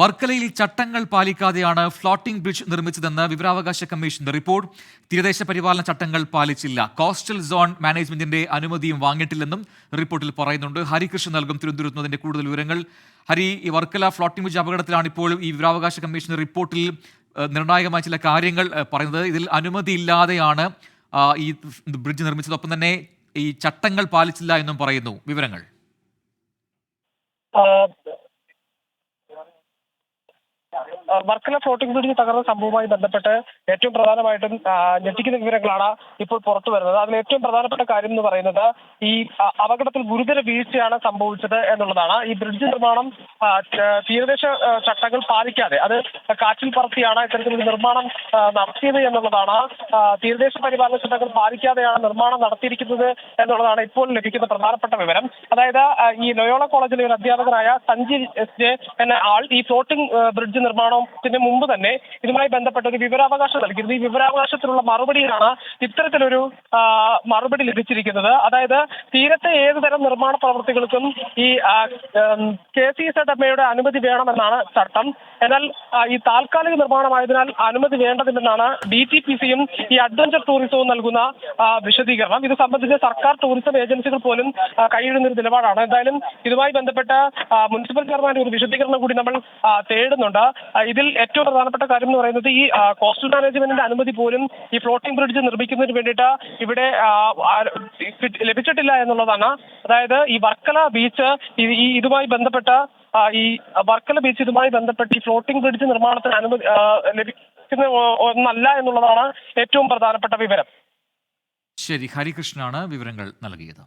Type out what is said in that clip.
വർക്കലയിൽ ചട്ടങ്ങൾ പാലിക്കാതെയാണ് floating bridge നിർമ്മിച്ചതെന്ന് വിവരാവകാശ കമ്മീഷന്റെ റിപ്പോർട്ട്. തീരദേശ പരിപാലന ചട്ടങ്ങൾ പാലിച്ചില്ല. കോസ്റ്റൽ സോൺ മാനേജ്മെന്റിന്റെ അനുമതിയും വാങ്ങിയിട്ടില്ലെന്നും റിപ്പോർട്ടിൽ പറയുന്നുണ്ട്. ഹരികൃഷ്ണൻ നൽകും തിരുവനന്തപുരത്ത് കൂടുതൽ വിവരങ്ങൾ. ഹരി, ഈ വർക്കല ഫ്ലോട്ടിംഗ് ബ്രിഡ്ജ് അപകടത്തിലാണ് ഇപ്പോൾ ഈ വിവരാവകാശ കമ്മീഷന്റെ റിപ്പോർട്ടിൽ നിർണായകമായ ചില കാര്യങ്ങൾ പറയുന്നത്. ഇതിൽ അനുമതിയില്ലാതെയാണ് ഈ ബ്രിഡ്ജ് നിർമ്മിച്ചത്. ഒപ്പം തന്നെ ഈ ചട്ടങ്ങൾ പാലിച്ചില്ല എന്നും പറയുന്നു. വിവരങ്ങൾ. വർക്കല ഫ്ലോട്ടിംഗ് ബ്രിഡ്ജ് തകർന്ന സംഭവവുമായി ബന്ധപ്പെട്ട് ഏറ്റവും പ്രധാനമായിട്ടും ഞെട്ടിക്കുന്ന വിവരങ്ങളാണ് ഇപ്പോൾ പുറത്തു വരുന്നത്. അതിൽ ഏറ്റവും പ്രധാനപ്പെട്ട കാര്യം എന്ന് പറയുന്നത് ഈ അപകടത്തിൽ ഗുരുതര വീഴ്ചയാണ് സംഭവിച്ചത് എന്നുള്ളതാണ്. ഈ ബ്രിഡ്ജ് നിർമ്മാണം തീരദേശ ചട്ടങ്ങൾ പാലിക്കാതെ, അത് കാറ്റിൽ പറത്തിയാണ് ഇത്തരത്തിലൊരു നിർമ്മാണം നടത്തിയത് എന്നുള്ളതാണ്. തീരദേശ പരിപാലന ചട്ടങ്ങൾ പാലിക്കാതെയാണ് നിർമ്മാണം നടത്തിയിരിക്കുന്നത് എന്നുള്ളതാണ് ഇപ്പോൾ ലഭിക്കുന്ന പ്രധാനപ്പെട്ട വിവരം. അതായത് ഈ ലയോള കോളേജിലെ ഒരു അധ്യാപകനായ സഞ്ജീവ് എസ് ജെ എന്ന ആൾ ഈ ഫ്ലോട്ടിംഗ് ബ്രിഡ്ജ് നിർമ്മാണത്തിന് മുമ്പ് തന്നെ ഇതുമായി ബന്ധപ്പെട്ട ഒരു വിവരാവകാശം നൽകിയിരുന്നു. ഈ വിവരാവകാശത്തിനുള്ള മറുപടിയിലാണ് ഇത്തരത്തിലൊരു മറുപടി ലഭിച്ചിരിക്കുന്നത്. അതായത് തീരത്തെ ഏതുതരം നിർമ്മാണ പ്രവൃത്തികൾക്കും ഈ KCZMയുടെ അനുമതി വേണമെന്നാണ് ചട്ടം. എന്നാൽ ഈ താൽക്കാലിക നിർമ്മാണമായതിനാൽ അനുമതി വേണ്ടതില്ലെന്നാണ് DTPCയും ഈ അഡ്വഞ്ചർ ടൂറിസവും നൽകുന്ന വിശദീകരണം. ഇത് സംബന്ധിച്ച് സർക്കാർ ടൂറിസം ഏജൻസികൾ പോലും കൈയിടുന്നൊരു നിലപാടാണ്. എന്തായാലും ഇതുമായി ബന്ധപ്പെട്ട മുനിസിപ്പൽ ചെയർമാന്റെ ഒരു വിശദീകരണം കൂടി നമ്മൾ തേടുന്നുണ്ട്. ഇതിൽ ഏറ്റവും പ്രധാനപ്പെട്ട കാര്യം എന്ന് പറയുന്നത് ഈ കോസ്റ്റൽ മാനേജ്മെന്റിന്റെ അനുമതി പോലും ഈ ഫ്ലോട്ടിംഗ് ബ്രിഡ്ജ് നിർമ്മിക്കുന്നതിന് വേണ്ടിയിട്ട് ഇവിടെ ലഭിച്ചിട്ടില്ല എന്നുള്ളതാണ്. അതായത് ഈ വർക്കല ബീച്ച് ഇതുമായി ബന്ധപ്പെട്ട ഈ ഫ്ലോട്ടിംഗ് ബ്രിഡ്ജ് നിർമ്മാണത്തിന് അനുമതി ലഭിക്കുന്ന ഒന്നല്ല എന്നുള്ളതാണ് ഏറ്റവും പ്രധാനപ്പെട്ട വിവരം. ശരി, ഹരികൃഷ്ണനാണ് വിവരങ്ങൾ നൽകിയത്.